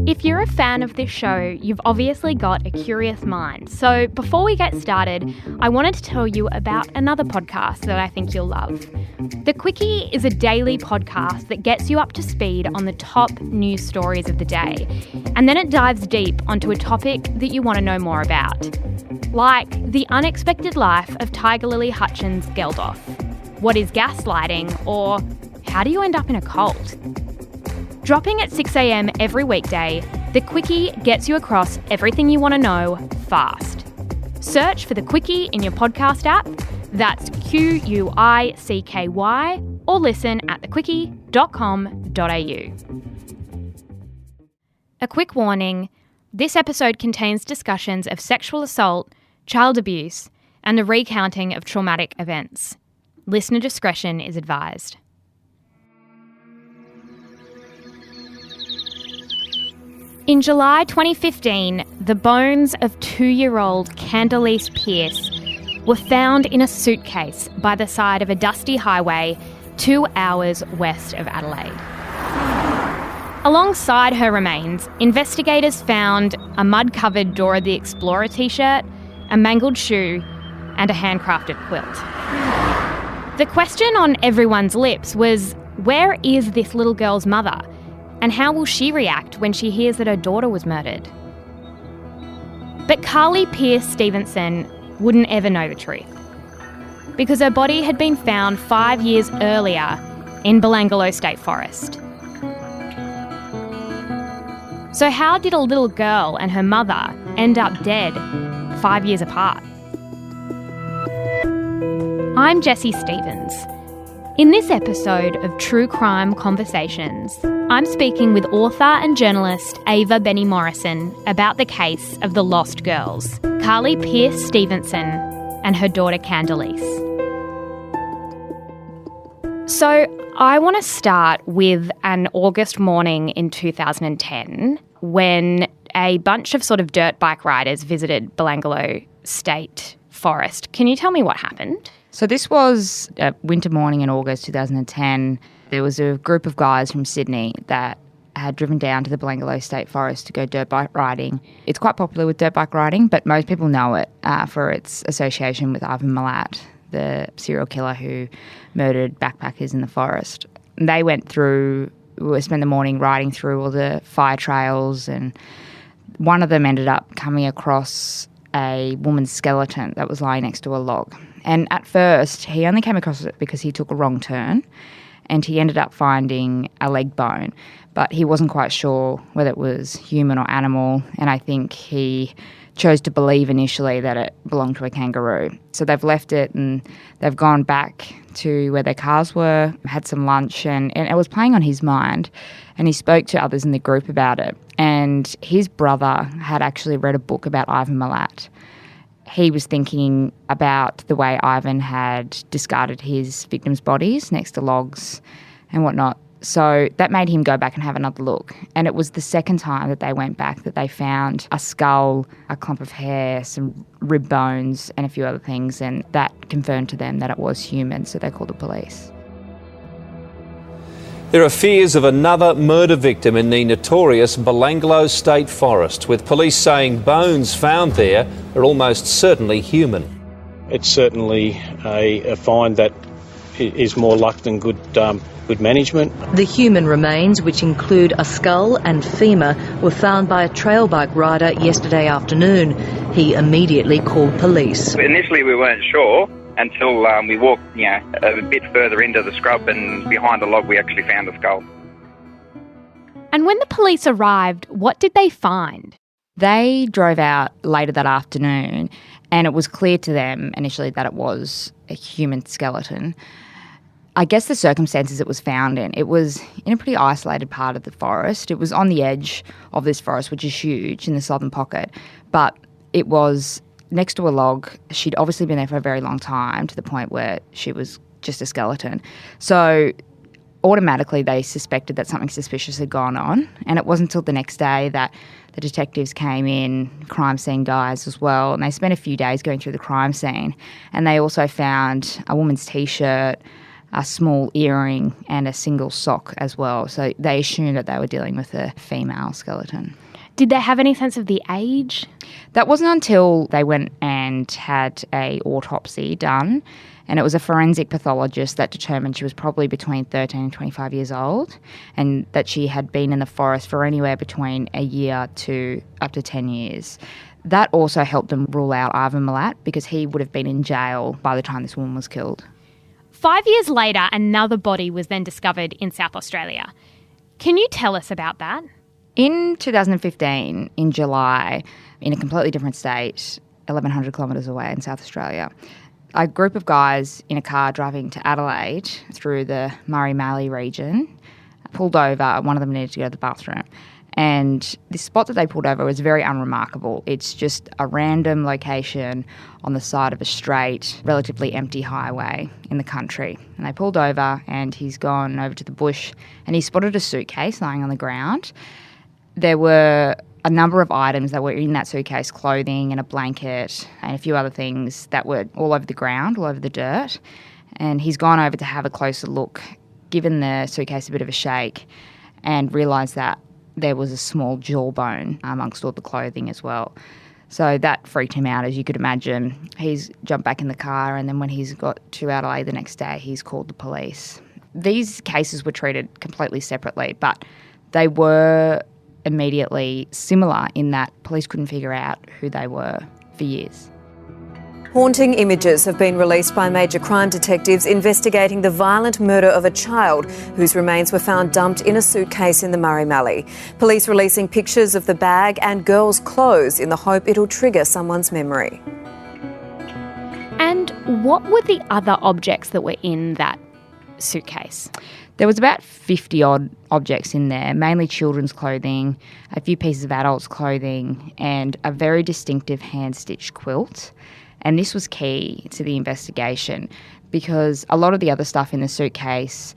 If you're a fan of this show, you've obviously got a curious mind. So before we get started, I wanted to tell you about another podcast that I think you'll love. The Quickie is a daily podcast that gets you up to speed on the top news stories of the day. And then it dives deep onto a topic that you want to know more about. Like the unexpected life of Tiger Lily Hutchins Geldof. What is gaslighting? Or how do you end up in a cult? Dropping at 6 a.m. every weekday, The Quickie gets you across everything you want to know fast. Search for The Quickie in your podcast app. That's Quicky, or listen at thequickie.com.au. A quick warning, this episode contains discussions of sexual assault, child abuse, and the recounting of traumatic events. Listener discretion is advised. In July 2015, the bones of 2-year-old Khandalyce Pearce were found in a suitcase by the side of a dusty highway 2 hours west of Adelaide. Alongside her remains, investigators found a mud-covered Dora the Explorer t-shirt, a mangled shoe, and a handcrafted quilt. The question on everyone's lips was, where is this little girl's mother? And how will she react when she hears that her daughter was murdered? But Karlie Pearce Stevenson wouldn't ever know the truth, because her body had been found 5 years earlier in Belanglo State Forest. So how did a little girl and her mother end up dead 5 years apart? I'm Jessie Stevens. In this episode of True Crime Conversations, I'm speaking with author and journalist Ava Benny Morrison about the case of the lost girls, Karlie Pearce Stevenson and her daughter Khandalyce. So I want to start with an August morning in 2010 when a bunch of sort of dirt bike riders visited Belanglo State Forest. Can you tell me what happened? So this was a winter morning in August 2010. There was a group of guys from Sydney that had driven down to the Belanglo State Forest to go dirt bike riding. It's quite popular with dirt bike riding, but most people know it for its association with Ava Benny, the serial killer who murdered backpackers in the forest. And they spent the morning riding through all the fire trails, and one of them ended up coming across a woman's skeleton that was lying next to a log. And at first, he only came across it because he took a wrong turn, and he ended up finding a leg bone. But he wasn't quite sure whether it was human or animal, and I think he chose to believe initially that it belonged to a kangaroo. So they've left it and they've gone back to where their cars were, had some lunch, and it was playing on his mind. And he spoke to others in the group about it. And his brother had actually read a book about Ivan Milat. He was thinking about the way Ivan had discarded his victims' bodies next to logs and whatnot. So that made him go back and have another look. And it was the second time that they went back that they found a skull, a clump of hair, some rib bones and a few other things. And that confirmed to them that it was human, so they called the police. There are fears of another murder victim in the notorious Belanglo State Forest, with police saying bones found there are almost certainly human. It's certainly a find that is more luck than good management. The human remains, which include a skull and femur, were found by a trail bike rider yesterday afternoon. He immediately called police. Initially we weren't sure until we walked a bit further into the scrub, and behind a log we actually found a skull. And when the police arrived, what did they find? They drove out later that afternoon, and it was clear to them initially that it was a human skeleton. I guess the circumstances it was found in, it was in a pretty isolated part of the forest. It was on the edge of this forest, which is huge, in the southern pocket, but it was next to a log. She'd obviously been there for a very long time, to the point where she was just a skeleton. So automatically they suspected that something suspicious had gone on, and it wasn't until the next day that the detectives came in, crime scene guys as well, and they spent a few days going through the crime scene. And they also found a woman's T-shirt, a small earring and a single sock as well. So they assumed that they were dealing with a female skeleton. Did they have any sense of the age? That wasn't until they went and had a autopsy done, and it was a forensic pathologist that determined she was probably between 13 and 25 years old, and that she had been in the forest for anywhere between a year to up to 10 years. That also helped them rule out Ivan Milat, because he would have been in jail by the time this woman was killed. 5 years later, another body was then discovered in South Australia. Can you tell us about that? In 2015, in July, in a completely different state, 1,100 kilometres away in South Australia, a group of guys in a car driving to Adelaide through the Murray-Mallee region pulled over. One of them needed to go to the bathroom. And the spot that they pulled over was very unremarkable. It's just a random location on the side of a straight, relatively empty highway in the country. And they pulled over, and he's gone over to the bush, and he spotted a suitcase lying on the ground. There were a number of items that were in that suitcase, clothing and a blanket and a few other things that were all over the ground, all over the dirt. And he's gone over to have a closer look, given the suitcase a bit of a shake, and realised that there was a small jawbone amongst all the clothing as well. So that freaked him out, as you could imagine. He's jumped back in the car, and then when he's got to Adelaide the next day, he's called the police. These cases were treated completely separately, but they were immediately similar in that police couldn't figure out who they were for years. Haunting images have been released by major crime detectives investigating the violent murder of a child whose remains were found dumped in a suitcase in the Murray-Mallee. Police releasing pictures of the bag and girls' clothes in the hope it'll trigger someone's memory. And what were the other objects that were in that suitcase? There was about 50-odd objects in there, mainly children's clothing, a few pieces of adults' clothing, and a very distinctive hand-stitched quilt. And this was key to the investigation because a lot of the other stuff in the suitcase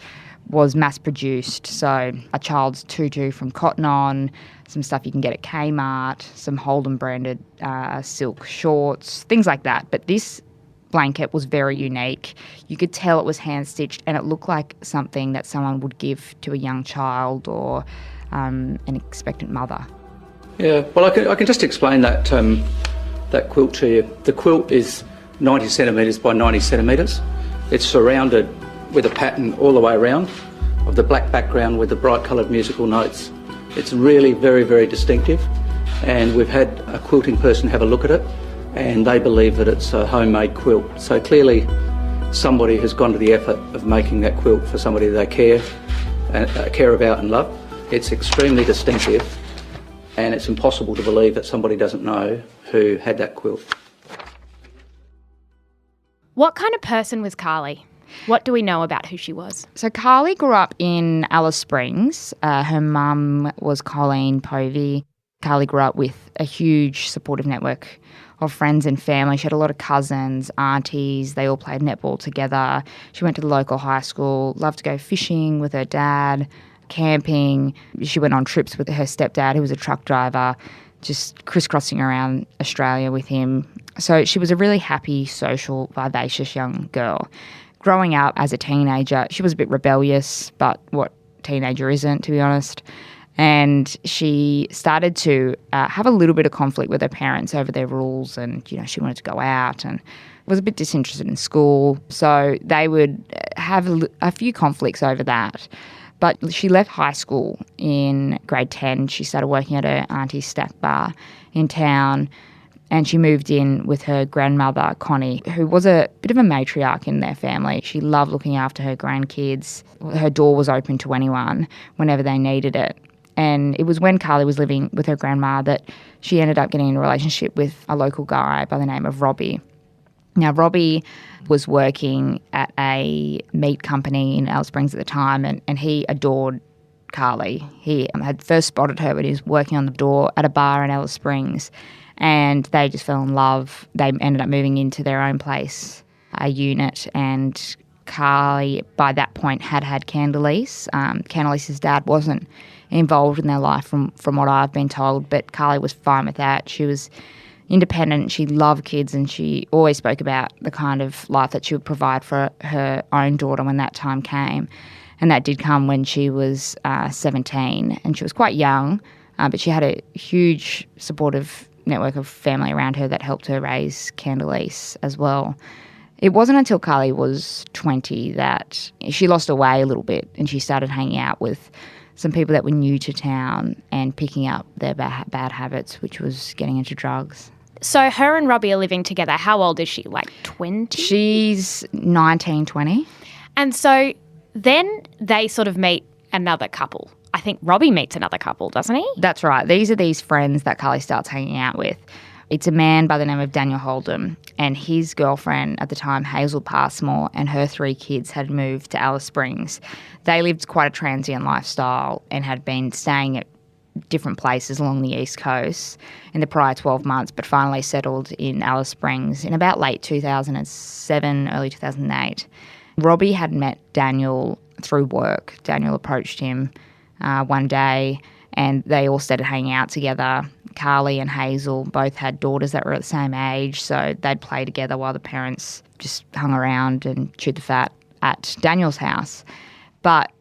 was mass-produced. So a child's tutu from Cotton On, some stuff you can get at Kmart, some Holden-branded silk shorts, things like that. But this blanket was very unique. You could tell it was hand-stitched, and it looked like something that someone would give to a young child or an expectant mother. Yeah, well, I can just explain that that quilt to you. The quilt is 90 centimetres by 90 centimetres. It's surrounded with a pattern all the way around of the black background with the bright coloured musical notes. It's really very, very distinctive, and we've had a quilting person have a look at it, and they believe that it's a homemade quilt. So clearly somebody has gone to the effort of making that quilt for somebody they care about and love. It's extremely distinctive, and it's impossible to believe that somebody doesn't know who had that quilt. What kind of person was Karlie? What do we know about who she was? So Karlie grew up in Alice Springs. Her mum was Colleen Povey. Karlie grew up with a huge supportive network of friends and family. She had a lot of cousins, aunties. They all played netball together. She went to the local high school, loved to go fishing with her dad, camping. She went on trips with her stepdad, who was a truck driver, just crisscrossing around Australia with him. So she was a really happy, social, vivacious young girl. Growing up as a teenager, she was a bit rebellious, but what teenager isn't, to be honest? And she started to have a little bit of conflict with her parents over their rules, and, you know, she wanted to go out and was a bit disinterested in school. So they would have a few conflicts over that. But she left high school in grade 10. She started working at her auntie's snack bar in town, and she moved in with her grandmother, Connie, who was a bit of a matriarch in their family. She loved looking after her grandkids. Her door was open to anyone whenever they needed it. And it was when Karlie was living with her grandma that she ended up getting in a relationship with a local guy by the name of Robbie. Now, Robbie was working at a meat company in Alice Springs at the time, and he adored Karlie. He had first spotted her when he was working on the door at a bar in Alice Springs, and they just fell in love. They ended up moving into their own place, a unit, and Karlie, by that point, had Khandalyce. Khandalyce's dad wasn't involved in their life from what I've been told, but Karlie was fine with that. She was independent. She loved kids, and she always spoke about the kind of life that she would provide for her own daughter when that time came. And that did come when she was 17, and she was quite young, but she had a huge supportive network of family around her that helped her raise Khandalyce as well. It wasn't until Karlie was 20 that she lost her way a little bit, and she started hanging out with some people that were new to town and picking up their bad habits, which was getting into drugs. So her and Robbie are living together. How old is she, like 20? She's 19, 20. And so then they sort of meet another couple. I think Robbie meets another couple, doesn't he? That's right. These are these friends that Karlie starts hanging out with. It's a man by the name of Daniel Holdham, and his girlfriend at the time, Hazel Passmore, and her 3 kids had moved to Alice Springs. They lived quite a transient lifestyle and had been staying at different places along the East Coast in the prior 12 months, but finally settled in Alice Springs in about late 2007, early 2008. Robbie had met Daniel through work. Daniel approached him one day, and they all started hanging out together. Karlie and Hazel both had daughters that were at the same age, so they'd play together while the parents just hung around and chewed the fat at Daniel's house. But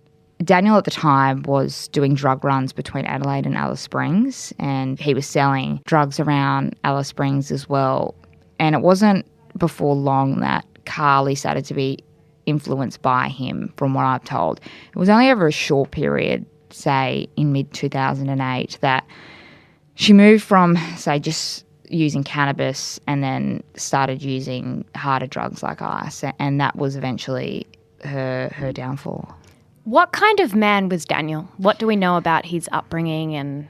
Daniel at the time was doing drug runs between Adelaide and Alice Springs, and he was selling drugs around Alice Springs as well. And it wasn't before long that Karlie started to be influenced by him, from what I've told. It was only over a short period, say in mid-2008, that she moved from, say, just using cannabis and then started using harder drugs like ice, and that was eventually her downfall. What kind of man was Daniel? What do we know about his upbringing? And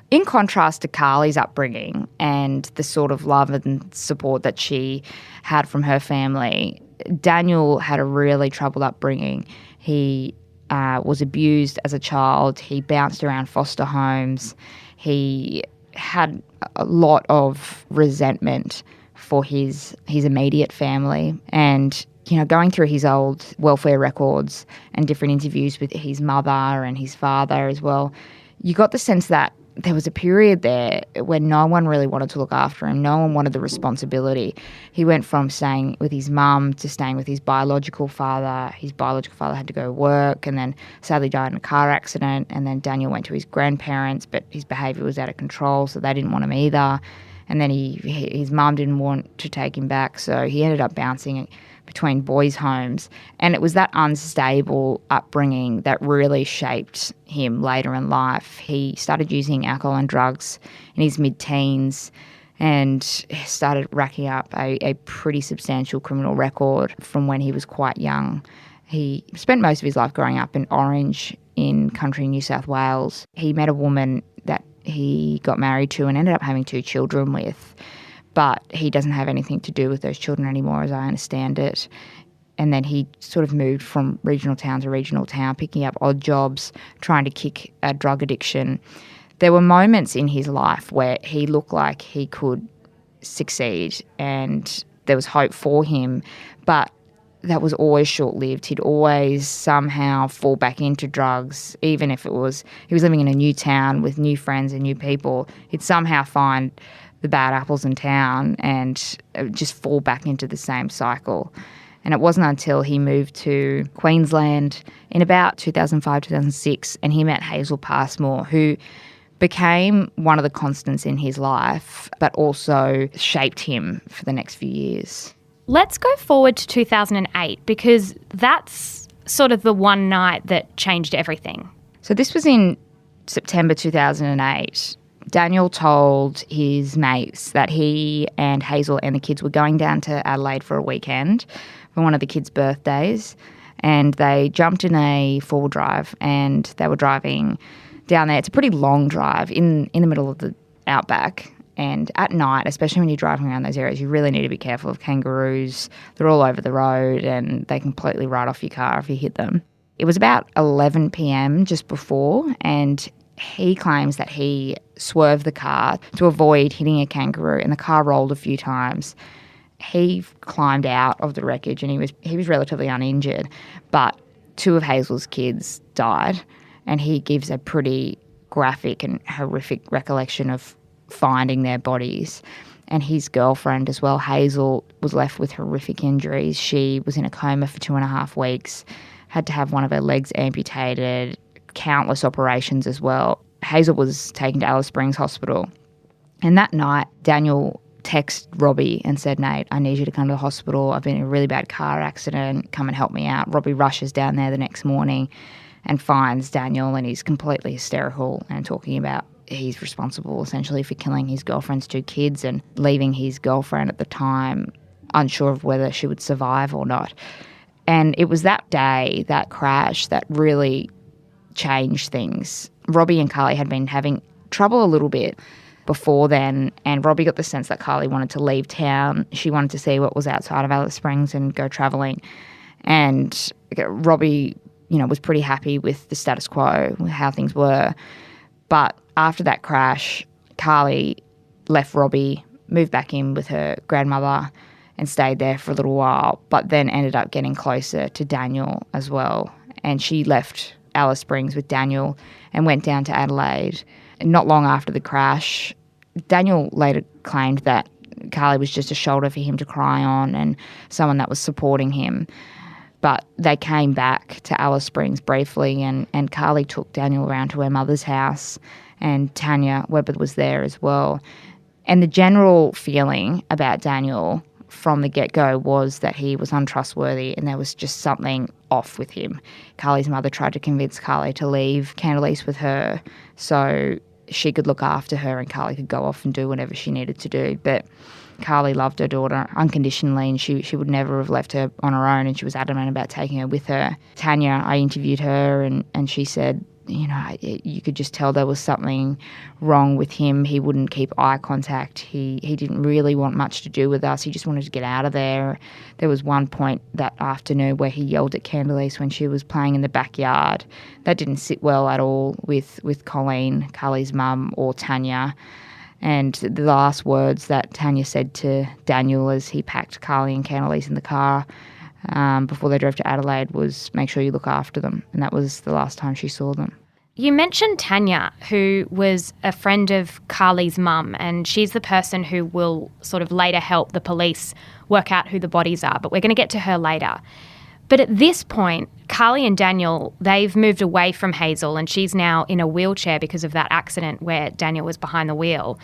in contrast to Karlie's upbringing and the sort of love and support that she had from her family, Daniel had a really troubled upbringing. He was abused as a child. He bounced around foster homes. He had a lot of resentment for his immediate family. And, you know, going through his old welfare records and different interviews with his mother and his father as well, you got the sense that there was a period there when no one really wanted to look after him. No one wanted the responsibility. He went from staying with his mum to staying with his biological father. His biological father had to go work and then sadly died in a car accident. And then Daniel went to his grandparents, but his behaviour was out of control, so they didn't want him either. And then his mum didn't want to take him back, so he ended up bouncing between boys' homes. And it was that unstable upbringing that really shaped him later in life. He started using alcohol and drugs in his mid-teens and started racking up a pretty substantial criminal record from when he was quite young. He spent most of his life growing up in Orange in country New South Wales. He met a woman that he got married to and ended up having 2 children with. But he doesn't have anything to do with those children anymore, as I understand it. And then he sort of moved from regional town to regional town, picking up odd jobs, trying to kick a drug addiction. There were moments in his life where he looked like he could succeed and there was hope for him, but that was always short-lived. He'd always somehow fall back into drugs, even if it was he was living in a new town with new friends and new people. He'd somehow find the bad apples in town and just fall back into the same cycle. And it wasn't until he moved to Queensland in about 2005, 2006, and he met Hazel Passmore, who became one of the constants in his life, but also shaped him for the next few years. let's go forward to 2008 because that's sort of the one night that changed everything. So this was in September 2008. Daniel told his mates that he and Hazel and the kids were going down to Adelaide for a weekend for one of the kids' birthdays, and they jumped in a four-wheel drive and they were driving down there. It's a pretty long drive in the middle of the outback, and at night, especially when you're driving around those areas, you really need to be careful of kangaroos. They're all over the road and they completely ride off your car if you hit them. It was about 11 p.m. just before, and he claims that he swerved the car to avoid hitting a kangaroo, and the car rolled a few times. He climbed out of the wreckage and he was relatively uninjured, but two of Hazel's kids died, and he gives a pretty graphic and horrific recollection of finding their bodies. And his girlfriend as well, Hazel, was left with horrific injuries. She was in a coma for 2.5 weeks, had to have one of her legs amputated, countless operations as well. Hazel was taken to Alice Springs Hospital. And that night, Daniel texted Robbie and said, "Nate, I need you to come to the hospital. I've been in a really bad car accident. Come and help me out." Robbie rushes down there the next morning and finds Daniel, and he's completely hysterical and talking about he's responsible essentially for killing his girlfriend's 2 kids and leaving his girlfriend at the time unsure of whether she would survive or not. And it was that day, that crash, that really changed things. Robbie and Karlie had been having trouble a little bit before then, and Robbie got the sense that Karlie wanted to leave town. She wanted to see what was outside of Alice Springs and go travelling. And Robbie, was pretty happy with the status quo, how things were. But after that crash, Karlie left Robbie, moved back in with her grandmother and stayed there for a little while, but then ended up getting closer to Daniel as well. And she left Alice Springs with Daniel and went down to Adelaide. And not long after the crash, Daniel later claimed that Karlie was just a shoulder for him to cry on and someone that was supporting him. But they came back to Alice Springs briefly, and Karlie took Daniel around to her mother's house, and Tanya Webber was there as well. And the general feeling about Daniel from the get-go was that he was untrustworthy and there was just something off with him. Karlie's mother tried to convince Karlie to leave Khandalyce with her so she could look after her and Karlie could go off and do whatever she needed to do. But Karlie loved her daughter unconditionally, and she would never have left her on her own, and she was adamant about taking her with her. Tanya, I interviewed her, and she said, you could just tell there was something wrong with him. He wouldn't keep eye contact. He didn't really want much to do with us. He just wanted to get out of there. There was one point that afternoon where he yelled at Khandalyce when she was playing in the backyard. That didn't sit well at all with Colleen, Karlie's mum, or Tanya. And the last words that Tanya said to Daniel as he packed Karlie and Khandalyce in the car before they drove to Adelaide was, "Make sure you look after them." And that was the last time she saw them. You mentioned Tanya, who was a friend of Karlie's mum, and she's the person who will sort of later help the police work out who the bodies are, but we're going to get to her later. But at this point, Karlie and Daniel, they've moved away from Hazel, and she's now in a wheelchair because of that accident where Daniel was behind the wheel.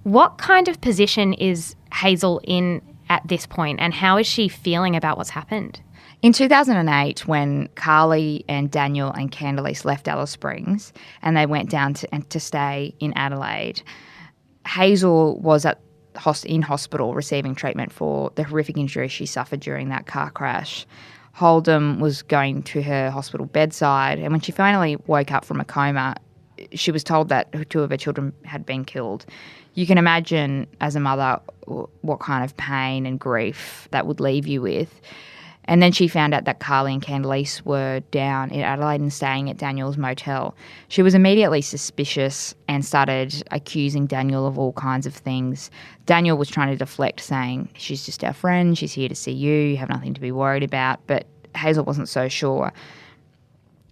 What kind of position is Hazel in at this point, and how is she feeling about what's happened? In 2008, when Karlie and Daniel and Khandalyce left Alice Springs and they went down to stay in Adelaide, Hazel was in hospital receiving treatment for the horrific injury she suffered during that car crash. Holdem was going to her hospital bedside, and when she finally woke up from a coma, she was told that 2 of her children had been killed. You can imagine, as a mother, what kind of pain and grief that would leave you with. And then she found out that Karlie and Khandalyce were down in Adelaide and staying at Daniel's motel. She was immediately suspicious and started accusing Daniel of all kinds of things. Daniel was trying to deflect, saying, "She's just our friend, she's here to see you, you have nothing to be worried about." But Hazel wasn't so sure.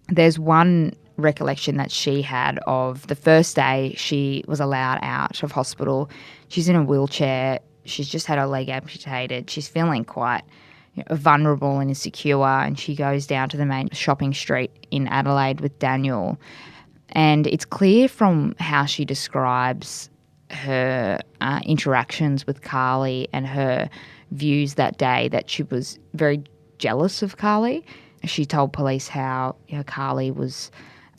There's one recollection that she had of the first day she was allowed out of hospital. She's in a wheelchair, she's just had her leg amputated, she's feeling quite vulnerable and insecure, and she goes down to the main shopping street in Adelaide with Daniel. And it's clear from how she describes her interactions with Karlie and her views that day that she was very jealous of Karlie. She told police how Karlie was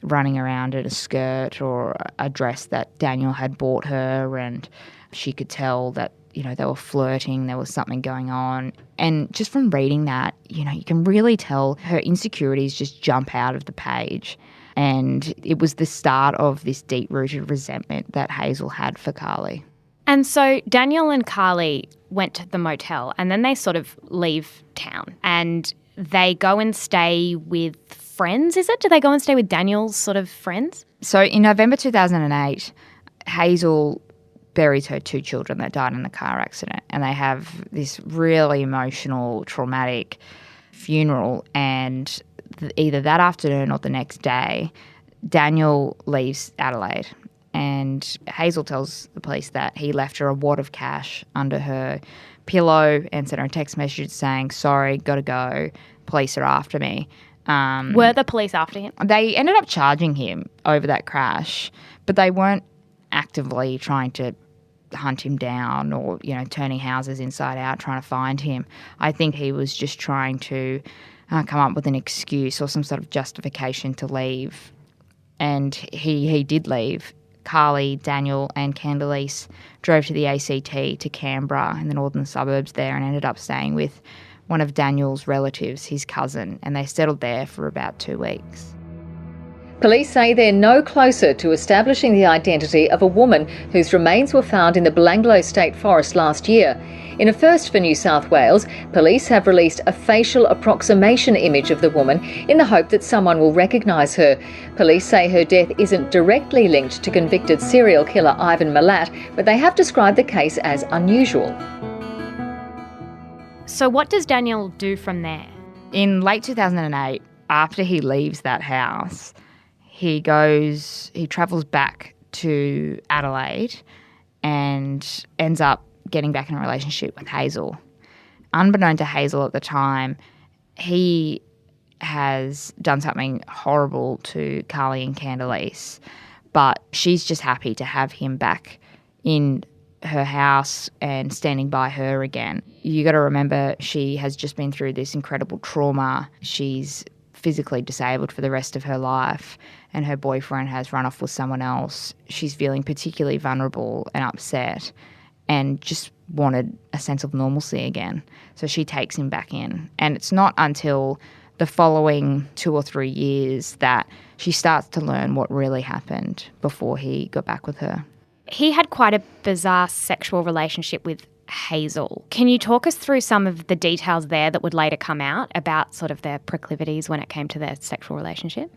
running around in a skirt or a dress that Daniel had bought her, and she could tell that they were flirting, there was something going on. And just from reading that, you can really tell her insecurities just jump out of the page. And it was the start of this deep-rooted resentment that Hazel had for Karlie. And so Daniel and Karlie went to the motel, and then they sort of leave town and they go and stay with friends, is it? Do they go and stay with Daniel's sort of friends? So in November 2008, Hazel buries her 2 children that died in the car accident, and they have this really emotional, traumatic funeral. And either that afternoon or the next day, Daniel leaves Adelaide And Hazel tells the police that he left her a wad of cash under her pillow and sent her a text message saying, "Sorry, gotta go. Police are after me." Were the police after him? They ended up charging him over that crash, but they weren't actively trying to hunt him down or, turning houses inside out trying to find him. I think he was just trying to come up with an excuse or some sort of justification to leave. And he did leave. Karlie, Daniel and Khandalyce drove to the ACT to Canberra in the northern suburbs there and ended up staying with one of Daniel's relatives, his cousin, and they settled there for about 2 weeks. Police say they're no closer to establishing the identity of a woman whose remains were found in the Belanglo State Forest last year. In a first for New South Wales, police have released a facial approximation image of the woman in the hope that someone will recognise her. Police say her death isn't directly linked to convicted serial killer Ivan Milat, but they have described the case as unusual. So what does Daniel do from there? In late 2008, after he leaves that house, he travels back to Adelaide and ends up getting back in a relationship with Hazel. Unbeknown to Hazel at the time, he has done something horrible to Karlie and Khandalyce, but she's just happy to have him back in her house and standing by her again. You got to remember, she has just been through this incredible trauma. She's physically disabled for the rest of her life, and her boyfriend has run off with someone else. She's feeling particularly vulnerable and upset and just wanted a sense of normalcy again. So she takes him back in. And it's not until the following 2 or 3 years that she starts to learn what really happened before he got back with her. He had quite a bizarre sexual relationship with Hazel. Can you talk us through some of the details there that would later come out about sort of their proclivities when it came to their sexual relationship?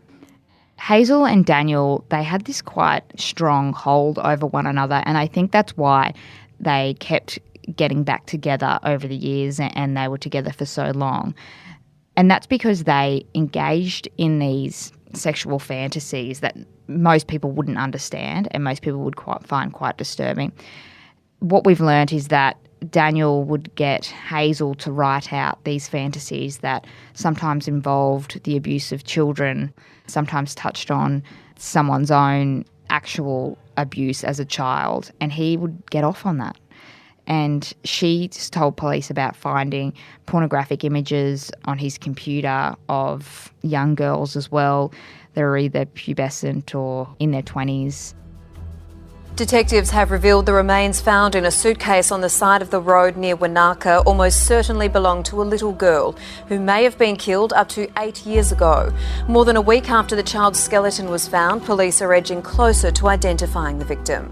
Hazel and Daniel, they had this quite strong hold over one another, and I think that's why they kept getting back together over the years and they were together for so long. And that's because they engaged in these sexual fantasies that most people wouldn't understand and most people would find quite disturbing. What we've learned is that Daniel would get Hazel to write out these fantasies that sometimes involved the abuse of children, sometimes touched on someone's own actual abuse as a child, and he would get off on that. And she just told police about finding pornographic images on his computer of young girls as well. They were either pubescent or in their 20s. Detectives have revealed the remains found in a suitcase on the side of the road near Wanaka almost certainly belonged to a little girl who may have been killed up to 8 years ago. More than a week after the child's skeleton was found, police are edging closer to identifying the victim.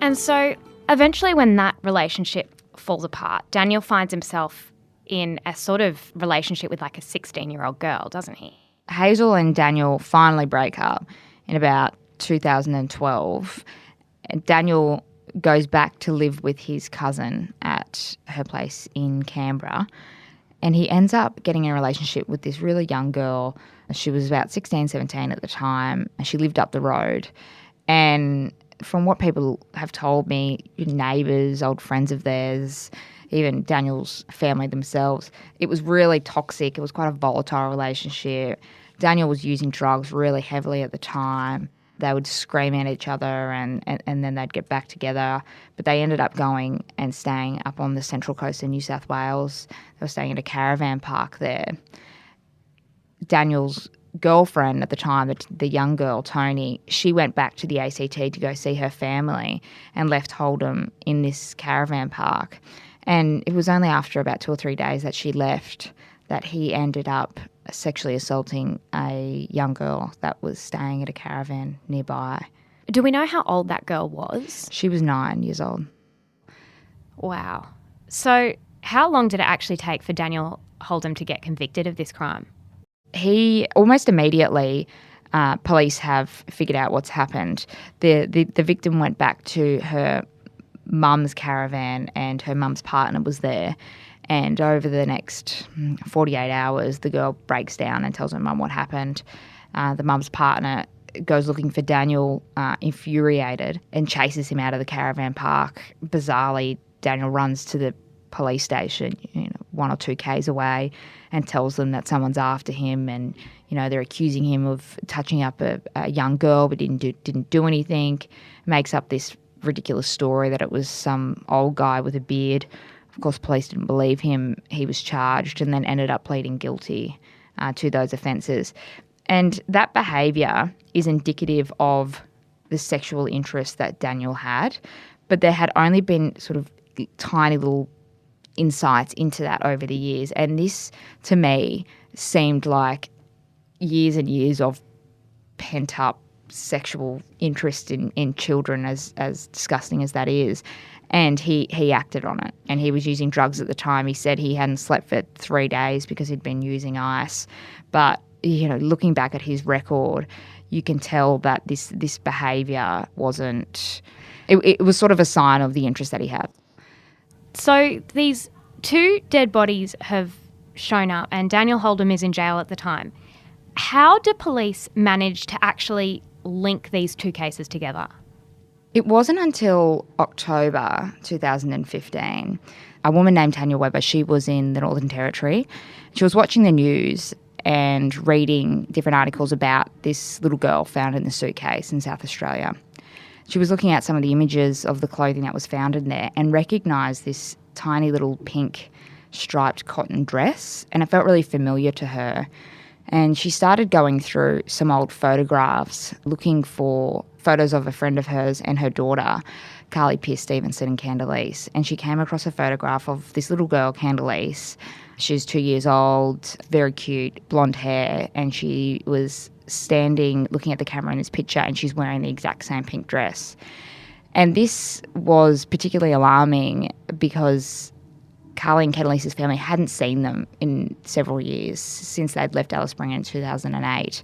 And so eventually when that relationship falls apart, Daniel finds himself in a sort of relationship with like a 16-year-old girl, doesn't he? Hazel and Daniel finally break up in about 2012. Daniel goes back to live with his cousin at her place in Canberra, and he ends up getting in a relationship with this really young girl. She was about 16, 17 at the time, and she lived up the road. And from what people have told me, neighbours, old friends of theirs, even Daniel's family themselves, it was really toxic. It was quite a volatile relationship. Daniel was using drugs really heavily at the time. They would scream at each other and then they'd get back together. But they ended up going and staying up on the central coast of New South Wales. They were staying at a caravan park there. Daniel's girlfriend at the time, the young girl, Tony, she went back to the ACT to go see her family and left Hold'em in this caravan park. And it was only after about 2 or 3 days that she left that he ended up sexually assaulting a young girl that was staying at a caravan nearby. Do we know how old that girl was? She was 9 years old. Wow. So how long did it actually take for Daniel Hold'em to get convicted of this crime? He almost immediately, police have figured out what's happened. The victim went back to her mum's caravan and her mum's partner was there. And over the next 48 hours, the girl breaks down and tells her mum what happened. The mum's partner goes looking for Daniel, infuriated, and chases him out of the caravan park. Bizarrely, Daniel runs to the police station, 1 or 2 k's away, and tells them that someone's after him, and they're accusing him of touching up a young girl, but didn't do anything. Makes up this ridiculous story that it was some old guy with a beard. Of course, police didn't believe him. He was charged and then ended up pleading guilty to those offences. And that behaviour is indicative of the sexual interest that Daniel had, but there had only been sort of tiny little insights into that over the years. And this, to me, seemed like years and years of pent-up sexual interest in children, as disgusting as that is. And he acted on it. And he was using drugs at the time. He said he hadn't slept for 3 days because he'd been using ice. But looking back at his record, you can tell that this behaviour wasn't... It was sort of a sign of the interest that he had. So these 2 dead bodies have shown up and Daniel Holdham is in jail at the time. How do police manage to actually link these 2 cases together? It wasn't until October 2015. A woman named Tanya Webber, she was in the Northern Territory. She was watching the news and reading different articles about this little girl found in the suitcase in South Australia. She was looking at some of the images of the clothing that was found in there and recognised this tiny little pink striped cotton dress, and it felt really familiar to her. And she started going through some old photographs, looking for photos of a friend of hers and her daughter, Karlie Pearce Stevenson and Khandalyce. And she came across a photograph of this little girl, Khandalyce. She's 2 years old, very cute, blonde hair, and she was standing looking at the camera in this picture, and she's wearing the exact same pink dress. And this was particularly alarming because Karlie and Khandalyce's family hadn't seen them in several years since they'd left Alice Springs in 2008.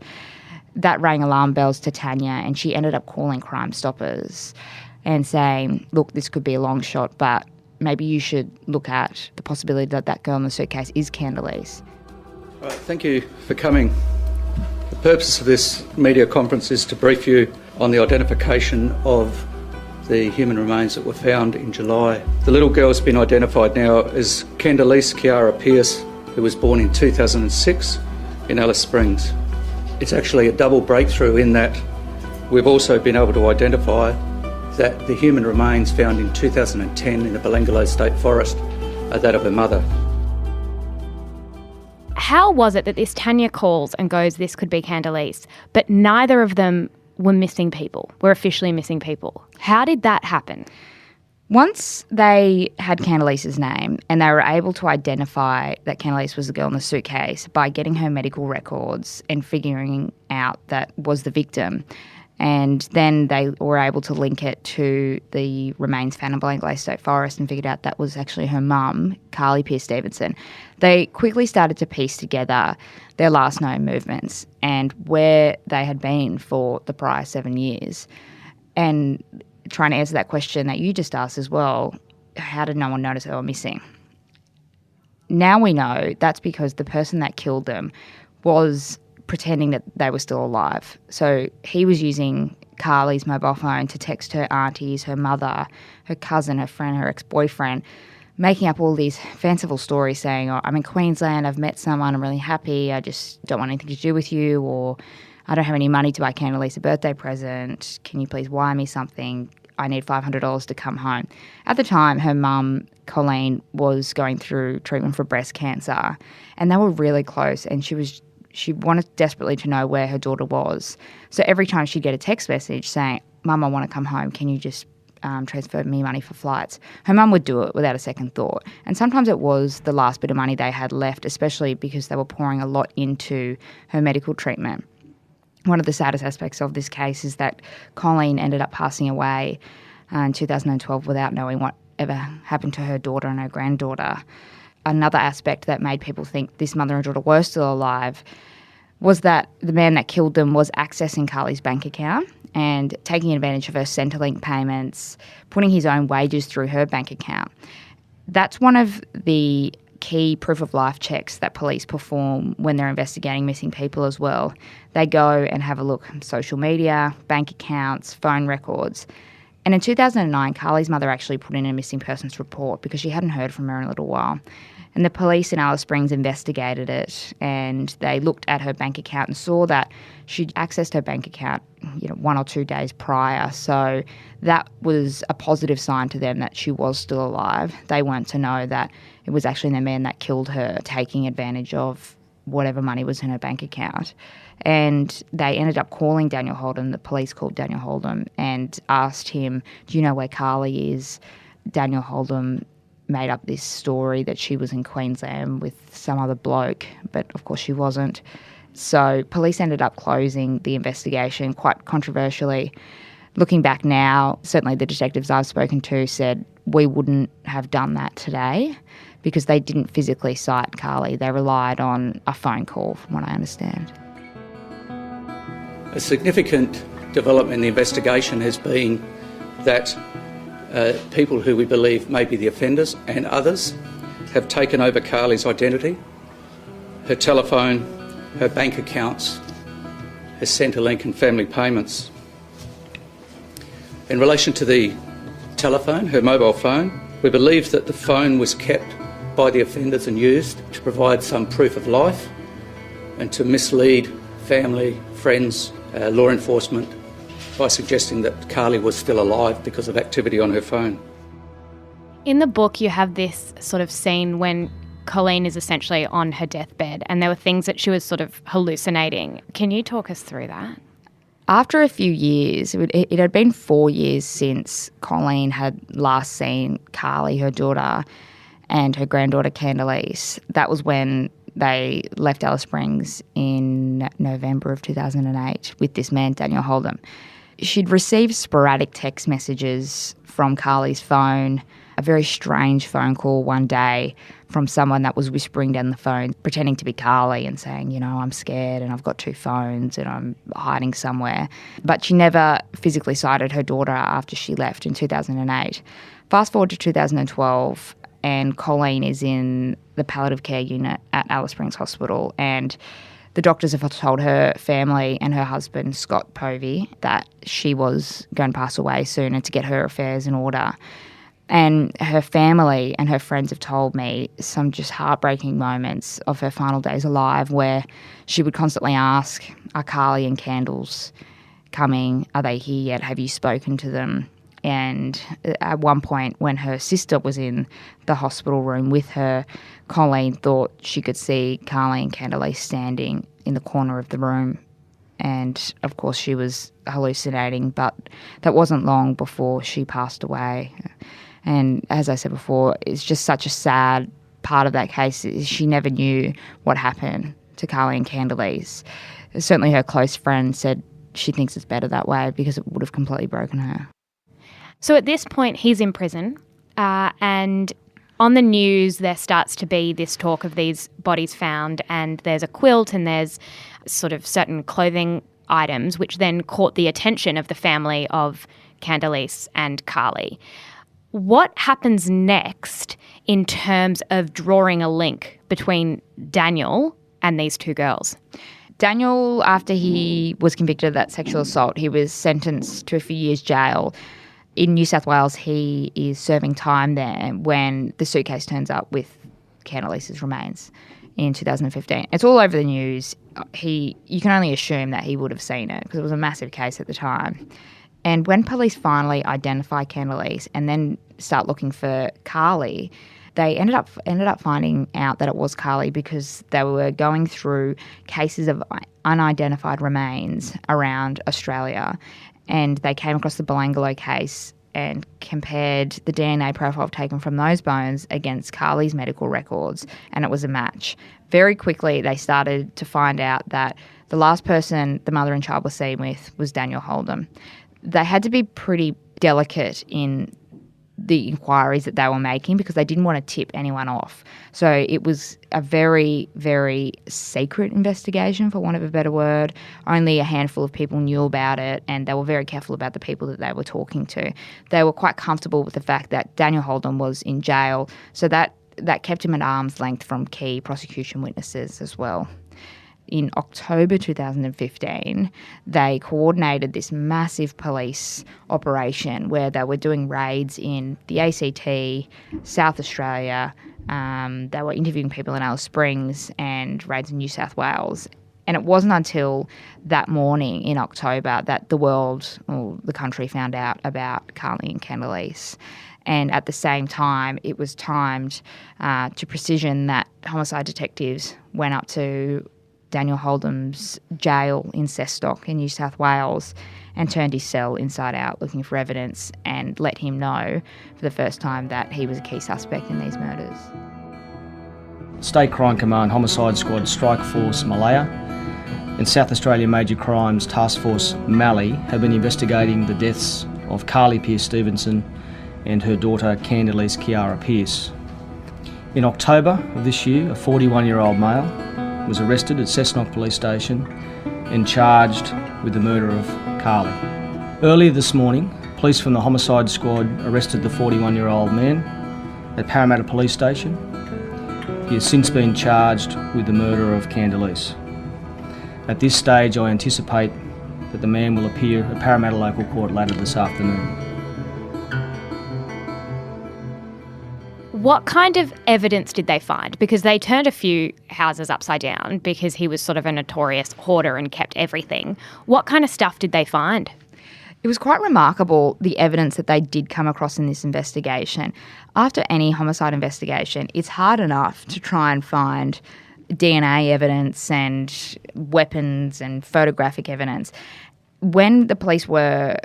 That rang alarm bells to Tanya, and she ended up calling Crime Stoppers and saying, look, this could be a long shot, but maybe you should look at the possibility that that girl in the suitcase is Khandalyce. All right, thank you for coming. The purpose of this media conference is to brief you on the identification of the human remains that were found in July. The little girl's been identified now as Khandalyce Kiara Pearce, who was born in 2006 in Alice Springs. It's actually a double breakthrough in that we've also been able to identify that the human remains found in 2010 in the Belanglo State Forest are that of her mother. How was it that this Tanya calls and goes, this could be Khandalyce, but neither of them were missing people, were officially missing people? How did that happen? Once they had Khandalyce's name and they were able to identify that Khandalyce was the girl in the suitcase by getting her medical records and figuring out that was the victim, and then they were able to link it to the remains found in Belanglo State Forest and figured out that was actually her mum, Karlie Pearce Stevenson. They quickly started to piece together their last known movements and where they had been for the prior 7 years. And trying to answer that question that you just asked as well, how did no one notice they were missing? Now we know that's because the person that killed them was pretending that they were still alive. So he was using Karlie's mobile phone to text her aunties, her mother, her cousin, her friend, her ex-boyfriend, making up all these fanciful stories saying, oh, I'm in Queensland, I've met someone, I'm really happy, I just don't want anything to do with you, or I don't have any money to buy Khandalyce a birthday present, can you please wire me something, I need $500 to come home. At the time, her mum, Colleen, was going through treatment for breast cancer, and they were really close, and she wanted desperately to know where her daughter was. So every time she'd get a text message saying, Mum, I want to come home, can you just transfer me money for flights? Her mum would do it without a second thought. And sometimes it was the last bit of money they had left, especially because they were pouring a lot into her medical treatment. One of the saddest aspects of this case is that Colleen ended up passing away in 2012 without knowing what ever happened to her daughter and her granddaughter. Another aspect that made people think this mother and daughter were still alive was that the man that killed them was accessing Karlie's bank account and taking advantage of her Centrelink payments, putting his own wages through her bank account. That's one of the key proof of life checks that police perform when they're investigating missing people as well. They go and have a look at social media, bank accounts, phone records. And in 2009, Karlie's mother actually put in a missing persons report because she hadn't heard from her in a little while. And the police in Alice Springs investigated it, and they looked at her bank account and saw that she'd accessed her bank account 1 or 2 days prior. So that was a positive sign to them that she was still alive. They weren't to know that it was actually the man that killed her taking advantage of whatever money was in her bank account. And they ended up calling Daniel Holdom. The police called Daniel Holdom and asked him, do you know where Karlie is? Daniel Holdom made up this story that she was in Queensland with some other bloke, but of course she wasn't. So police ended up closing the investigation quite controversially. Looking back now, certainly the detectives I've spoken to said we wouldn't have done that today because they didn't physically cite Karlie. They relied on a phone call, from what I understand. A significant development in the investigation has been that people who we believe may be the offenders and others have taken over Karlie's identity, her telephone, her bank accounts, her Centrelink and family payments. In relation to the telephone, her mobile phone, we believe that the phone was kept by the offenders and used to provide some proof of life and to mislead family, friends, law enforcement by suggesting that Karlie was still alive because of activity on her phone. In the book, you have this sort of scene when Colleen is essentially on her deathbed and there were things that she was sort of hallucinating. Can you talk us through that? After a few years, it had been 4 years since Colleen had last seen Karlie, her daughter, and her granddaughter Khandalyce. That was when they left Alice Springs in November of 2008 with this man, Daniel Holdom. She'd received sporadic text messages from Karlie's phone, a very strange phone call one day from someone that was whispering down the phone, pretending to be Karlie and saying, I'm scared and I've got 2 phones and I'm hiding somewhere. But she never physically sighted her daughter after she left in 2008. Fast forward to 2012 and Colleen is in the palliative care unit at Alice Springs Hospital, and the doctors have told her family and her husband, Scott Povey, that she was going to pass away soon and to get her affairs in order. And her family and her friends have told me some just heartbreaking moments of her final days alive where she would constantly ask, are Karlie and Khandalyce coming? Are they here yet? Have you spoken to them? And at one point when her sister was in the hospital room with her, Colleen thought she could see Karlie and Khandalyce standing in the corner of the room. And of course she was hallucinating, but that wasn't long before she passed away. And as I said before, it's just such a sad part of that case is she never knew what happened to Karlie and Khandalyce. Certainly her close friend said she thinks it's better that way because it would have completely broken her. So at this point, he's in prison, and on the news there starts to be this talk of these bodies found, and there's a quilt and there's sort of certain clothing items which then caught the attention of the family of Khandalyce and Karlie. What happens next in terms of drawing a link between Daniel and these 2 girls? Daniel, after he was convicted of that sexual assault, he was sentenced to a few years jail. In New South Wales, he is serving time there when the suitcase turns up with Khandalyce's remains in 2015. It's all over the news. You can only assume that he would have seen it because it was a massive case at the time. And when police finally identify Khandalyce and then start looking for Karlie, they ended up finding out that it was Karlie because they were going through cases of unidentified remains around Australia, and they came across the Belanglo case and compared the DNA profile taken from those bones against Karlie's medical records, and it was a match. Very quickly, they started to find out that the last person the mother and child were seen with was Daniel Holdom. They had to be pretty delicate in the inquiries that they were making because they didn't want to tip anyone off. So it was a very, very secret investigation, for want of a better word. Only a handful of people knew about it, and they were very careful about the people that they were talking to. They were quite comfortable with the fact that Daniel Holdom was in jail, so that that kept him at arm's length from key prosecution witnesses as well. In October 2015, they coordinated this massive police operation where they were doing raids in the ACT, South Australia. They were interviewing people in Alice Springs and raids in New South Wales. And it wasn't until that morning in October that the world, or the country, found out about Karlie and Khandalyce. And at the same time, it was timed to precision that homicide detectives went up to Daniel Holdham's jail in Cesstock in New South Wales and turned his cell inside out looking for evidence and let him know for the first time that he was a key suspect in these murders. State Crime Command Homicide Squad Strike Force Malaya and South Australia Major Crimes Task Force Mallee have been investigating the deaths of Karlie Pearce Stevenson and her daughter Khandalyce Kiara Pearce. In October of this year, a 41-year-old male was arrested at Cessnock Police Station and charged with the murder of Karlie. Earlier this morning, police from the Homicide Squad arrested the 41-year-old man at Parramatta Police Station. He has since been charged with the murder of Khandalyce. At this stage, I anticipate that the man will appear at Parramatta Local Court later this afternoon. What kind of evidence did they find? Because they turned a few houses upside down because he was sort of a notorious hoarder and kept everything. What kind of stuff did they find? It was quite remarkable, the evidence that they did come across in this investigation. After any homicide investigation, it's hard enough to try and find DNA evidence and weapons and photographic evidence. When the police were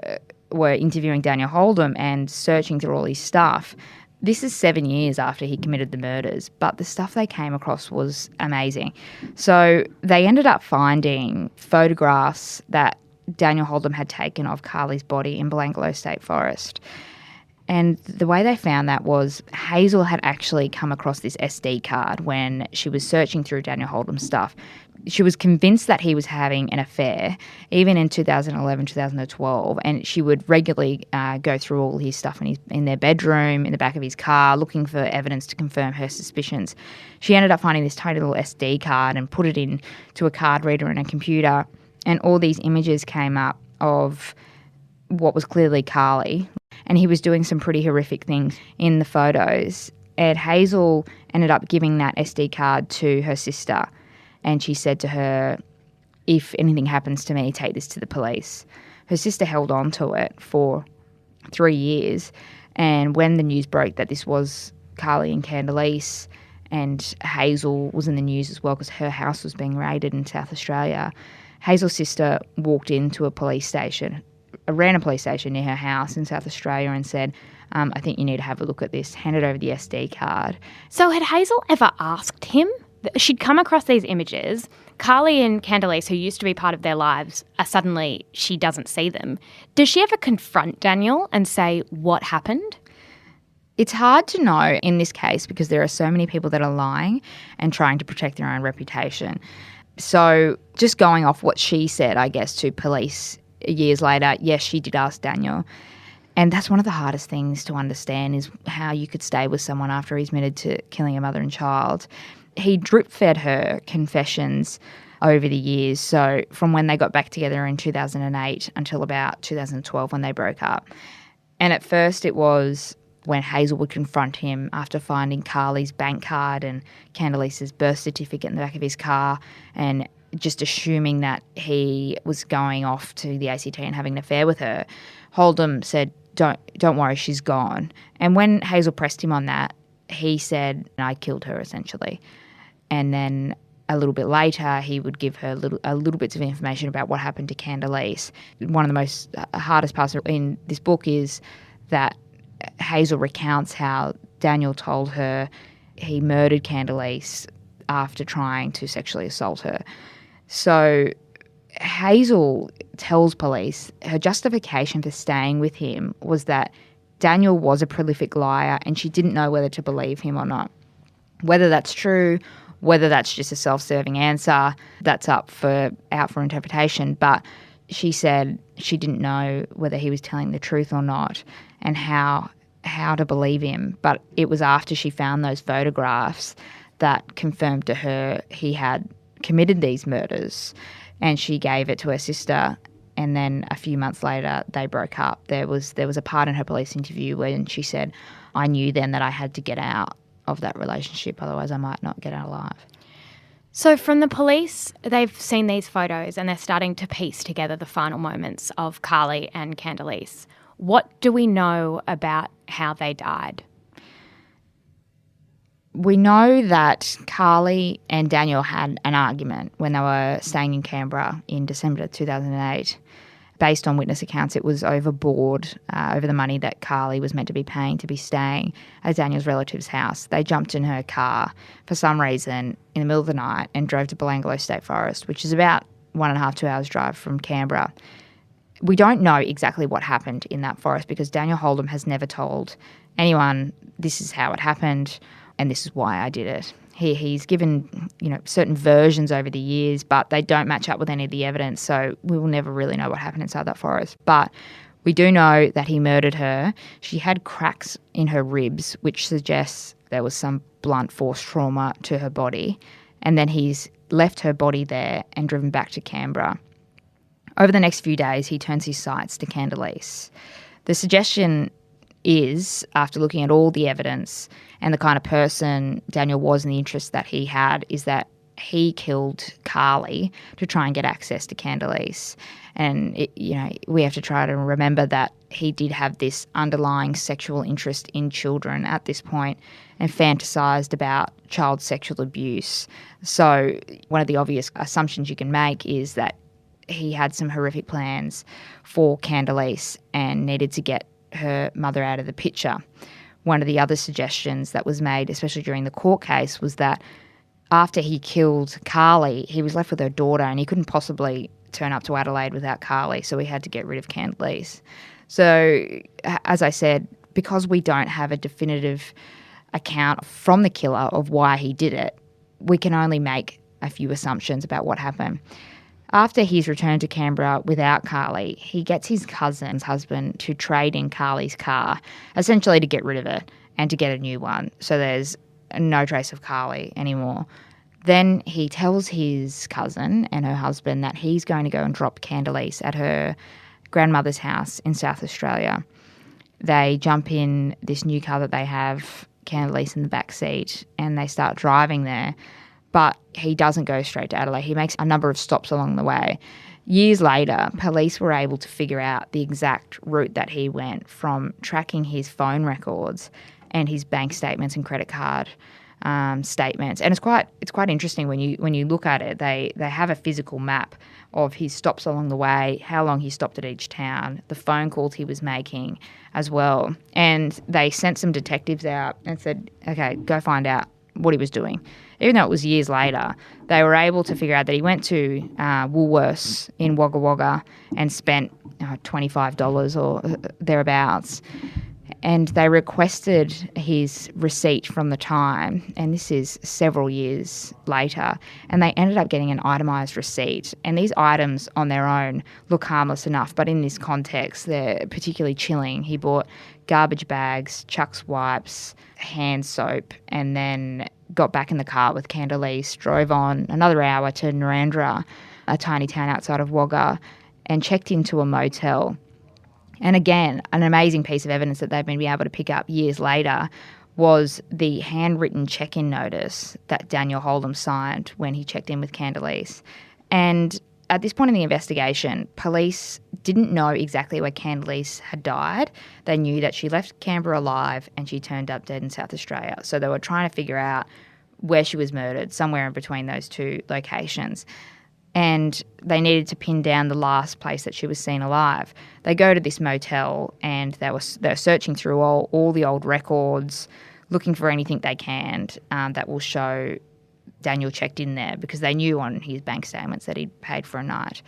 interviewing Daniel Holdham and searching through all his stuff, this is 7 years after he committed the murders, but the stuff they came across was amazing. So they ended up finding photographs that Daniel Holdham had taken of Karlie's body in Belanglo State Forest. And the way they found that was Hazel had actually come across this SD card when she was searching through Daniel Holdham's stuff. She was convinced that he was having an affair, even in 2011, 2012, and she would regularly go through all his stuff in their bedroom, in the back of his car, looking for evidence to confirm her suspicions. She ended up finding this tiny little SD card and put it into a card reader in a computer, and all these images came up of what was clearly Karlie, and he was doing some pretty horrific things in the photos. And Hazel ended up giving that SD card to her sister, and she said to her, "If anything happens to me, take this to the police." Her sister held on to it for 3 years, and when the news broke that this was Karlie and Khandalyce, and Hazel was in the news as well because her house was being raided in South Australia, Hazel's sister walked into a police station, a random police station near her house in South Australia, and said, "I think you need to have a look at this," handed over the SD card. So had Hazel ever asked him? She'd come across these images. Karlie and Khandalyce, who used to be part of their lives, suddenly she doesn't see them. Does she ever confront Daniel and say what happened? It's hard to know in this case because there are so many people that are lying and trying to protect their own reputation. So just going off what she said, I guess, to police years later, yes, she did ask Daniel. And that's one of the hardest things to understand is how you could stay with someone after he's admitted to killing a mother and child. He drip-fed her confessions over the years, so from when they got back together in 2008 until about 2012 when they broke up. And at first it was when Hazel would confront him after finding Karlie's bank card and Khandalyce's birth certificate in the back of his car and just assuming that he was going off to the ACT and having an affair with her. Holdham said, don't worry, she's gone. And when Hazel pressed him on that, he said, "I killed her," essentially. And then a little bit later, he would give her a little bits of information about what happened to Khandalyce. One of the most hardest parts in this book is that Hazel recounts how Daniel told her he murdered Khandalyce after trying to sexually assault her. So Hazel tells police her justification for staying with him was that Daniel was a prolific liar and she didn't know whether to believe him or not. Whether that's true, whether that's just a self-serving answer, that's out for interpretation. But she said she didn't know whether he was telling the truth or not and how how to believe him, but it was after she found those photographs that confirmed to her he had committed these murders, and she gave it to her sister. And then a few months later, they broke up. There was a part in her police interview when she said, "I knew then that I had to get out of that relationship, otherwise I might not get out alive." So from the police, they've seen these photos and they're starting to piece together the final moments of Karlie and Khandalyce. What do we know about how they died? We know that Karlie and Daniel had an argument when they were staying in Canberra in December 2008. Based on witness accounts, it was over the money that Karlie was meant to be paying to be staying at Daniel's relative's house. They jumped in her car for some reason in the middle of the night and drove to Belanglo State Forest, which is about 1.5 to 2 hours drive from Canberra. We don't know exactly what happened in that forest because Daniel Holdom has never told anyone this is how it happened and this is why I did it. He's given, certain versions over the years, but they don't match up with any of the evidence, so we will never really know what happened inside that forest. But we do know that he murdered her. She had cracks in her ribs, which suggests there was some blunt force trauma to her body, and then he's left her body there and driven back to Canberra. Over the next few days, he turns his sights to Khandalyce. The suggestion is, after looking at all the evidence and the kind of person Daniel was and the interests that he had, is that he killed Karlie to try and get access to Khandalyce. And, we have to try to remember that he did have this underlying sexual interest in children at this point and fantasised about child sexual abuse. So one of the obvious assumptions you can make is that he had some horrific plans for Khandalyce and needed to get her mother out of the picture. One of the other suggestions that was made, especially during the court case, was that after he killed Karlie, he was left with her daughter and he couldn't possibly turn up to Adelaide without Karlie, so he had to get rid of Khandalyce. So, as I said, because we don't have a definitive account from the killer of why he did it, we can only make a few assumptions about what happened. After he's returned to Canberra without Karlie, he gets his cousin's husband to trade in Karlie's car, essentially to get rid of it and to get a new one. So there's no trace of Karlie anymore. Then he tells his cousin and her husband that he's going to go and drop Khandalyce at her grandmother's house in South Australia. They jump in this new car that they have, Khandalyce in the back seat, and they start driving there. But he doesn't go straight to Adelaide. He makes a number of stops along the way. Years later, police were able to figure out the exact route that he went from tracking his phone records and his bank statements and credit card statements. And it's quite interesting when you look at it. They have a physical map of his stops along the way, how long he stopped at each town, the phone calls he was making as well. And they sent some detectives out and said, okay, go find out what he was doing. Even though it was years later, they were able to figure out that he went to Woolworths in Wagga Wagga and spent $25 or thereabouts. And they requested his receipt from the time, and this is several years later, and they ended up getting an itemised receipt. And these items on their own look harmless enough, but in this context, they're particularly chilling. He bought garbage bags, Chuck's wipes, hand soap, and then got back in the car with Khandalyce, drove on another hour to Narrandera, a tiny town outside of Wagga, and checked into a motel. And again, an amazing piece of evidence that they've been able to pick up years later was the handwritten check-in notice that Daniel Holdom signed when he checked in with Khandalyce. And at this point in the investigation, police didn't know exactly where Khandalyce had died. They knew that she left Canberra alive and she turned up dead in South Australia. So they were trying to figure out where she was murdered, somewhere in between those two locations. And they needed to pin down the last place that she was seen alive. They go to this motel and they were searching through all the old records, looking for anything they can that will show Daniel checked in there, because they knew on his bank statements that he'd paid for a night.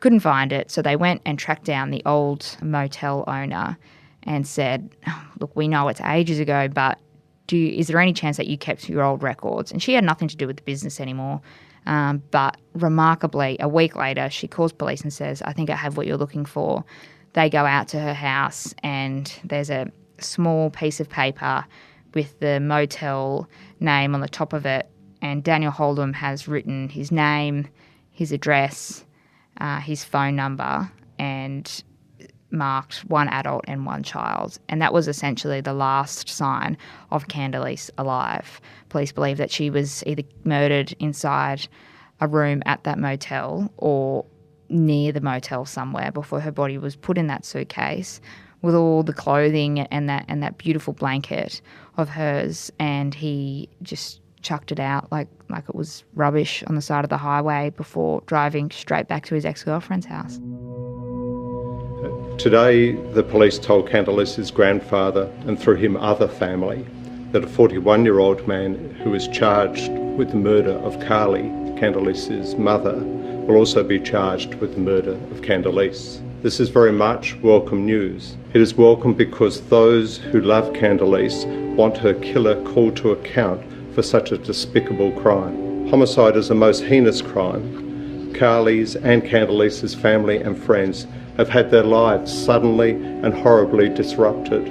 Couldn't find it, so they went and tracked down the old motel owner and said, look, we know it's ages ago, but is there any chance that you kept your old records? And she had nothing to do with the business anymore. But remarkably, a week later, she calls police and says, I think I have what you're looking for. They go out to her house and there's a small piece of paper with the motel name on the top of it, and Daniel Holdom has written his name, his address, his phone number, and marked one adult and one child. And that was essentially the last sign of Khandalyce alive. Police believe that she was either murdered inside a room at that motel or near the motel somewhere before her body was put in that suitcase with all the clothing and that beautiful blanket of hers, and he just chucked it out like it was rubbish on the side of the highway before driving straight back to his ex-girlfriend's house. Today, the police told Khandalyce's grandfather, and through him other family, that a 41-year-old man who is charged with the murder of Karlie, Khandalyce's mother, will also be charged with the murder of Khandalyce. This is very much welcome news. It is welcome because those who love Khandalyce want her killer called to account for such a despicable crime. Homicide is the most heinous crime. Karlie's and Khandalyce's family and friends have had their lives suddenly and horribly disrupted.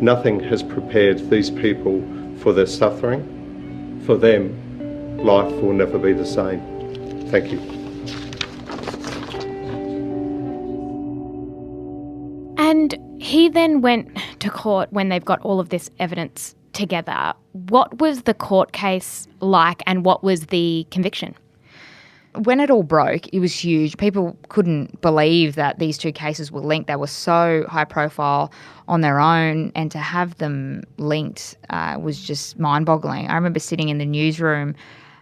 Nothing has prepared these people for their suffering. For them, life will never be the same. Thank you. And he then went to court when they've got all of this evidence together. What was the court case like, and what was the conviction? When it all broke, it was huge. People couldn't believe that these two cases were linked. They were so high profile on their own, and to have them linked was just mind-boggling. I remember sitting in the newsroom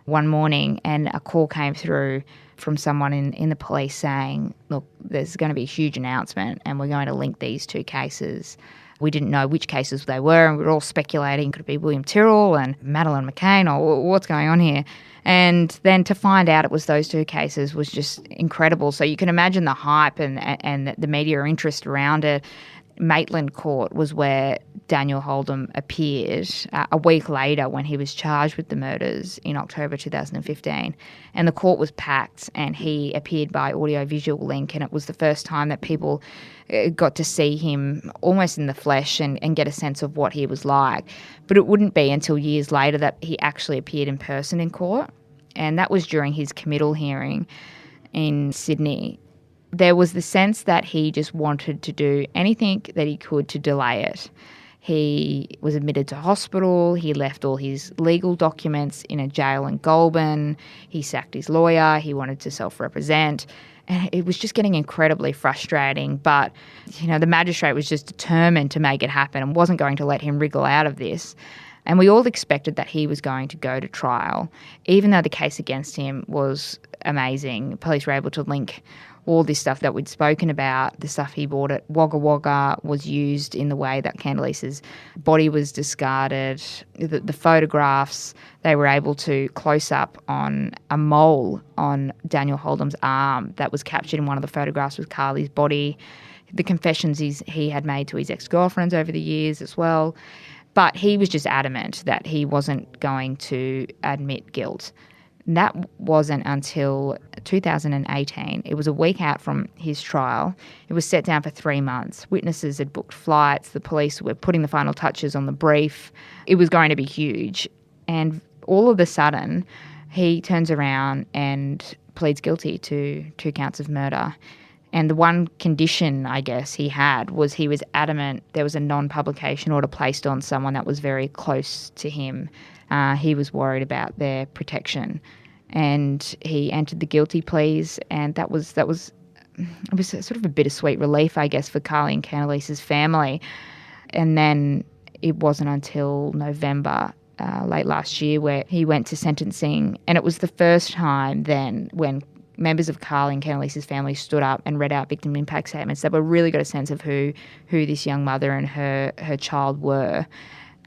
one morning and a call came through from someone in the police saying, look, there's going to be a huge announcement and we're going to link these two cases. We didn't know which cases they were, and we were all speculating, could it be William Tyrrell and Madeleine McCain, or what's going on here? And then to find out it was those two cases was just incredible. So you can imagine the hype and the media interest around it. Maitland Court was where Daniel Holdom appeared a week later when he was charged with the murders in October 2015. And the court was packed, and he appeared by audio-visual link, and it was the first time that people got to see him almost in the flesh and get a sense of what he was like. But it wouldn't be until years later that he actually appeared in person in court, and that was during his committal hearing in Sydney. There was the sense that he just wanted to do anything that he could to delay it. He was admitted to hospital. He left all his legal documents in a jail in Goulburn. He sacked his lawyer. He wanted to self-represent. And it was just getting incredibly frustrating. But, the magistrate was just determined to make it happen and wasn't going to let him wriggle out of this. And we all expected that he was going to go to trial, even though the case against him was amazing. Police were able to link all this stuff that we'd spoken about. The stuff he bought at Wagga Wagga was used in the way that Khandalyce's body was discarded. The photographs, they were able to close up on a mole on Daniel Holdom's arm that was captured in one of the photographs with Karlie's body. The confessions he had made to his ex-girlfriends over the years as well. But he was just adamant that he wasn't going to admit guilt. And that wasn't until 2018. It was a week out from his trial. It was set down for 3 months. Witnesses had booked flights. The police were putting the final touches on the brief. It was going to be huge. And all of a sudden, he turns around and pleads guilty to 2 counts of murder. And the one condition, I guess, he had was he was adamant there was a non-publication order placed on someone that was very close to him. He was worried about their protection. And he entered the guilty pleas, and it was sort of a bittersweet relief, I guess, for Karlie and Khandalyce's family. And then it wasn't until November, late last year, where he went to sentencing. And it was the first time then when members of Karlie and Khandalyce's family stood up and read out victim impact statements that were really got a sense of who this young mother and her child were.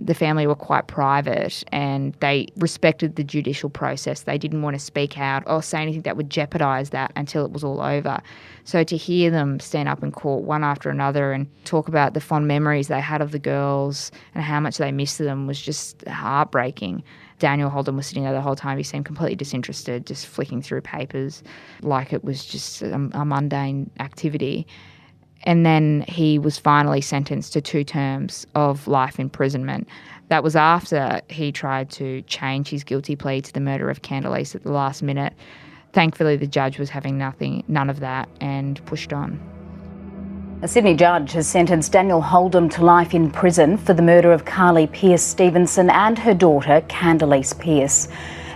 The family were quite private and they respected the judicial process. They didn't want to speak out or say anything that would jeopardise that until it was all over. So to hear them stand up in court one after another and talk about the fond memories they had of the girls and how much they missed them was just heartbreaking. Daniel Holdom was sitting there the whole time. He seemed completely disinterested, just flicking through papers like it was just a mundane activity. And then he was finally sentenced to 2 terms of life imprisonment. That was after he tried to change his guilty plea to the murder of Khandalyce at the last minute. Thankfully, the judge was having none of that and pushed on. A Sydney judge has sentenced Daniel Holdom to life in prison for the murder of Karlie Pearce Stevenson and her daughter, Khandalyce Pearce.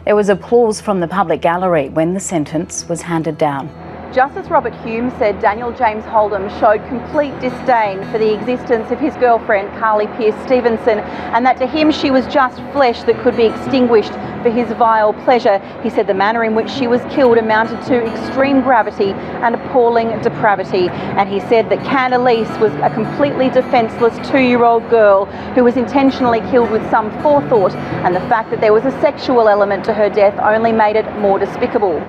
There was applause from the public gallery when the sentence was handed down. Justice Robert Hume said Daniel James Holdom showed complete disdain for the existence of his girlfriend, Karlie Pearce Stevenson, and that to him she was just flesh that could be extinguished for his vile pleasure. He said the manner in which she was killed amounted to extreme gravity and appalling depravity. And he said that Khandalyce was a completely defenceless 2-year-old girl who was intentionally killed with some forethought, and the fact that there was a sexual element to her death only made it more despicable.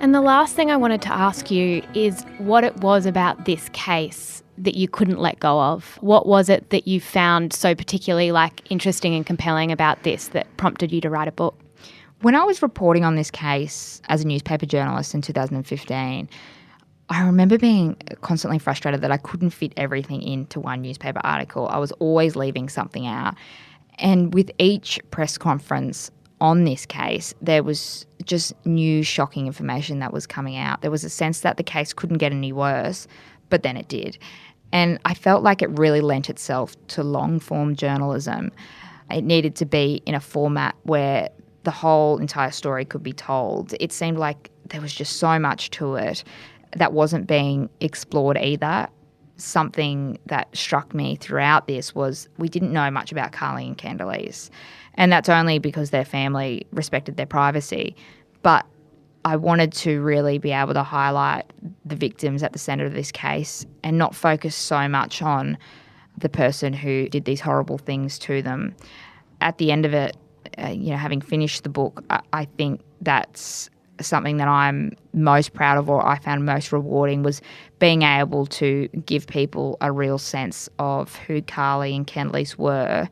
And the last thing I wanted to ask you is what it was about this case that you couldn't let go of. What was it that you found so particularly interesting and compelling about this that prompted you to write a book? When I was reporting on this case as a newspaper journalist in 2015, I remember being constantly frustrated that I couldn't fit everything into one newspaper article. I was always leaving something out. And with each press conference on this case, there was just new shocking information that was coming out. There was a sense that the case couldn't get any worse, but then it did. And I felt like it really lent itself to long-form journalism. It needed to be in a format where the whole entire story could be told. It seemed like there was just so much to it that wasn't being explored either. Something that struck me throughout this was we didn't know much about Karlie and Khandalyce. And that's only because their family respected their privacy. But I wanted to really be able to highlight the victims at the centre of this case and not focus so much on the person who did these horrible things to them. At the end of it, having finished the book, I think that's something that I'm most proud of, or I found most rewarding, was being able to give people a real sense of who Karlie and Khandalyce were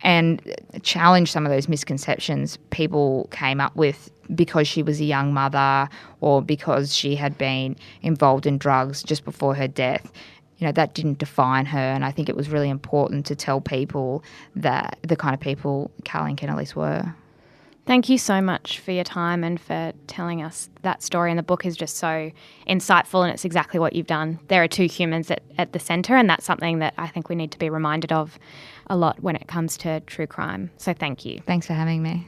and challenge some of those misconceptions people came up with because she was a young mother or because she had been involved in drugs just before her death. That didn't define her, and I think it was really important to tell people that the kind of people Karlie and Khandalyce were. Thank you so much for your time and for telling us that story. And the book is just so insightful, and it's exactly what you've done. There are 2 humans at the centre, and that's something that I think we need to be reminded of a lot when it comes to true crime. So thank you. Thanks for having me.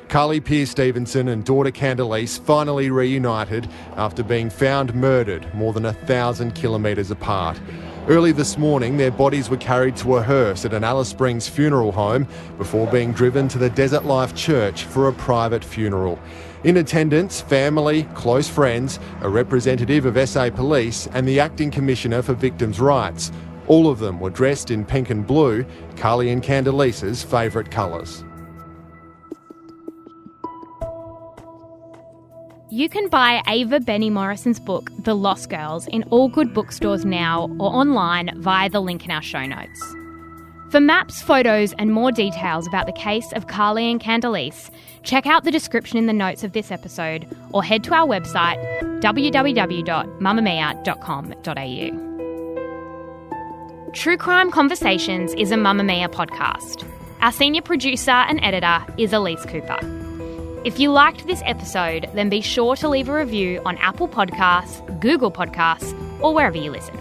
Karlie Pearce Stevenson and daughter Khandalyce finally reunited after being found murdered more than 1,000 kilometres apart. Early this morning, their bodies were carried to a hearse at an Alice Springs funeral home before being driven to the Desert Life Church for a private funeral. In attendance, family, close friends, a representative of SA Police and the Acting Commissioner for Victims' Rights. All of them were dressed in pink and blue, Karlie and Khandalyce's favourite colours. You can buy Ava Benny Morrison's book, The Lost Girls, in all good bookstores now or online via the link in our show notes. For maps, photos and more details about the case of Karlie and Khandalyce, check out the description in the notes of this episode or head to our website www.mamamia.com.au. True Crime Conversations is a Mamamia podcast. Our senior producer and editor is Elise Cooper. If you liked this episode, then be sure to leave a review on Apple Podcasts, Google Podcasts, or wherever you listen.